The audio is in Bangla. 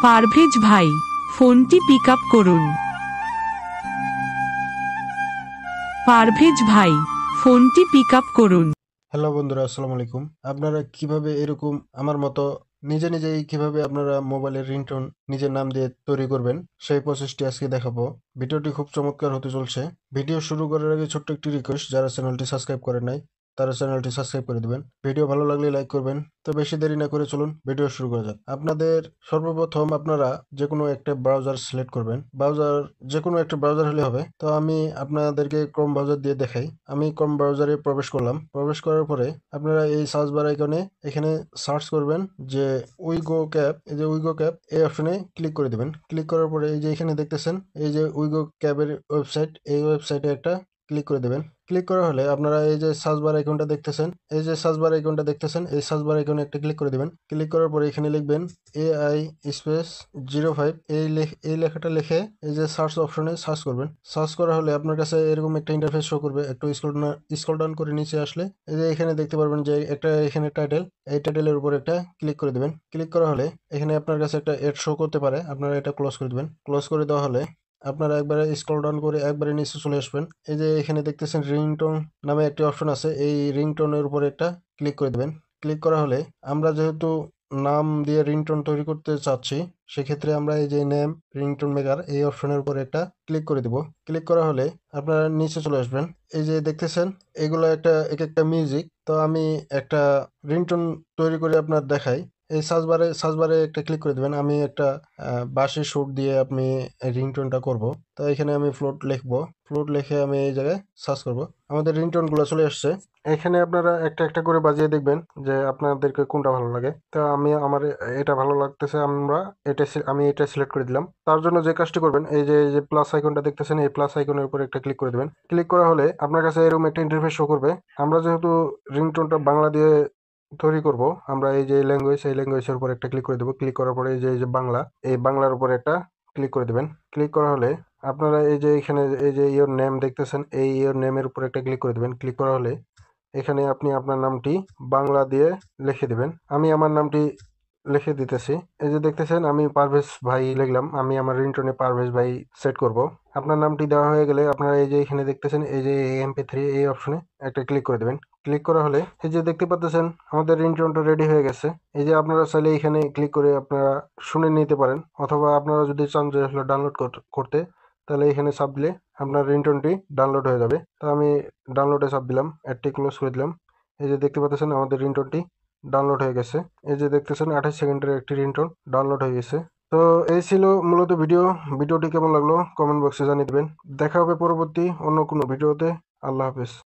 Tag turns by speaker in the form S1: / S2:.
S1: পারভেজ ভাই, ফোনটি পিক আপ করুন। পারভেজ ভাই, ফোনটি পিক আপ করুন।
S2: হ্যালো বন্ধুরা, আসসালামু আলাইকুম। আপনারা কিভাবে এরকম আমার মতো নিজেই কিভাবে আপনারা মোবাইলের রিংটোন নিজের নাম দিয়ে তৈরি করবেন সেই প্রসেসটি আজকে দেখাবো। ভিডিওটি খুব চমৎকার হতে চলছে। ভিডিও শুরু করার আগে ছোট্ট একটি রিকোয়েস্ট, যারা চ্যানেলটি সাবস্ক্রাইব করেন নাই তারা চ্যানেলটি সাবস্ক্রাইব করে দিবেন। ভিডিও ভালো লাগলে লাইক করবেন। তো বেশি দেরি না করে চলুন ভিডিও শুরু করা যাক। আপনাদের সর্বপ্রথম আপনারা যে কোনো একটা ব্রাউজার সিলেক্ট করবেন। যে কোনো একটা ব্রাউজার হলে হবে। তো আমি আপনাদেরকে ক্রোম ব্রাউজার দিয়ে দেখাই। আমি ক্রোম ব্রাউজারে প্রবেশ করলাম। প্রবেশ করার পরে আপনারা এই সার্চ বার আইকনে এখানে সার্চ করবেন যে উইগো ক্যাব। এই যে উইগো ক্যাব এই অপশনে ক্লিক করে দিবেন। ক্লিক করার পরে এই যে এখানে দেখতেছেন এই যে উইগো ক্যাবের ওয়েবসাইট, এই ওয়েবসাইটে একটা ক্লিক করে দেবেন। ক্লিক করা হলে আপনারা এই যে সার্চ বার আইকনটা দেখতেছেন, এই যে সার্চ বার আইকনটা দেখতেছেন, এই সার্চ বার আইকনে একটা ক্লিক করে দিবেন। ক্লিক করার পরে এখানে লিখবেন AI স্পেস 05, এই লেখাটা লিখে এই যে সার্চ অপশনে সার্চ করবেন। সার্চ করা হলে আপনার কাছে এরকম একটা ইন্টারফেস শো করবে। একটু স্ক্রল ডাউন করে নিচে আসলে এই যে এখানে দেখতে পারবেন যে একটা এখানে টাইটেল, এই টাইটেলের উপর একটা ক্লিক করে দিবেন। ক্লিক করা হলে এখানে আপনার কাছে একটা এড শো করতে পারে, আপনারা এটা ক্লোজ করে দিবেন। ক্লোজ করে দেওয়া হলে আপনারা একবারে স্ক্রল ডাউন করে একবারে নিচে চলে আসবেন। এই যে এখানে দেখতেছেন রিংটোন নামে একটি অপশন আছে, এই রিংটোনের উপরে একটা ক্লিক করে দেবেন। ক্লিক করা হলে আমরা যেহেতু নাম দিয়ে রিংটোন তৈরি করতে চাচ্ছি, সেক্ষেত্রে আমরা এই যে নেম রিংটোন মেকার এই অপশনের উপরে একটা ক্লিক করে দিব। ক্লিক করা হলে আপনারা নিচে চলে আসবেন। এই যে দেখতেছেন এগুলো এক একটা মিউজিক। তো আমি একটা রিংটোন তৈরি করে আপনার দেখাই। এই সার্চবারে একটা ক্লিক করে দেবেন। আমি একটা বাঁশি সুর দিয়ে আপনি রিংটোনটা করব। তো এখানে আমি ফ্লোট লিখে আমি এই জায়গায় সার্চ করব। আমাদের রিংটোনগুলো চলে আসছে। এখানে আপনারা একটা একটা করে বাজিয়ে দেখবেন যে আপনাদেরকে কোনটা ভালো লাগে। তো আমার এটা ভালো লাগতেছে, আমি এটা সিলেক্ট করে দিলাম। তার জন্য যে কাজটি করবেন, এই যে প্লাস আইকনটা দেখতেছেন, এই প্লাস আইকনের উপর একটা ক্লিক করে দেবেন। ক্লিক করা হলে আপনার কাছে এরকম একটা ইন্টারফেস শো করবে। আমরা যেহেতু রিংটোনটা বাংলা দিয়ে তৈরি করব, আমরা এই যে ল্যাঙ্গুয়েজ, এই ল্যাঙ্গুয়েজের উপর একটা ক্লিক করে দেবো। ক্লিক করার পরে এই যে বাংলা, এই বাংলার উপরে একটা ক্লিক করে দেবেন। ক্লিক করা হলে আপনারা এই যে এখানে এই যে ইয়োর নেম দেখতেছেন, এই ইয়োর নেমের উপর একটা ক্লিক করে দেবেন। ক্লিক করা হলে এখানে আপনি আপনার নামটি বাংলা দিয়ে লিখে দিবেন। আমি আমার নামটি লিখে দিতেছি। এই যে দেখতেছেন আমি পারভেজ ভাই লিখলাম। আমি আমার রিংটোনে পারভেজ ভাই সেট করব। আপনার নামটি দেওয়া হয়ে গেলে আপনারা এই যে এখানে দেখতেছেন এই যে MP3 এই অপশনে একটা ক্লিক করে দেবেন। ক্লিক করা হলে এই যে দেখতে পাচ্ছেন আমাদের রিংটোনটা রেডি হয়ে গেছে। এই যে আপনারা চাইলে এখানে ক্লিক করে আপনারা শুনে নিতে পারেন, অথবা আপনারা যদি চান যে আসলে ডাউনলোড করতে, তাহলে এখানে চাপ দিলে আপনার রিংটোনটি ডাউনলোড হয়ে যাবে। তো আমি ডাউনলোডে চাপ দিলাম, অ্যাডটি ক্লোজ করে দিলাম। এই যে দেখতে পাচ্ছেন আমাদের রিংটোনটি ডাউনলোড হয়ে গেছে। এই যে দেখতেছেন 28 সেকেন্ডের একটি রিংটোন ডাউনলোড হয়ে গেছে। তো এই ছিল মূলত ভিডিওটি কেমন লাগলো কমেন্ট বক্সে জানিয়ে দেবেন। দেখা হবে পরবর্তী অন্য কোনো ভিডিওতে। আল্লাহ হাফেজ।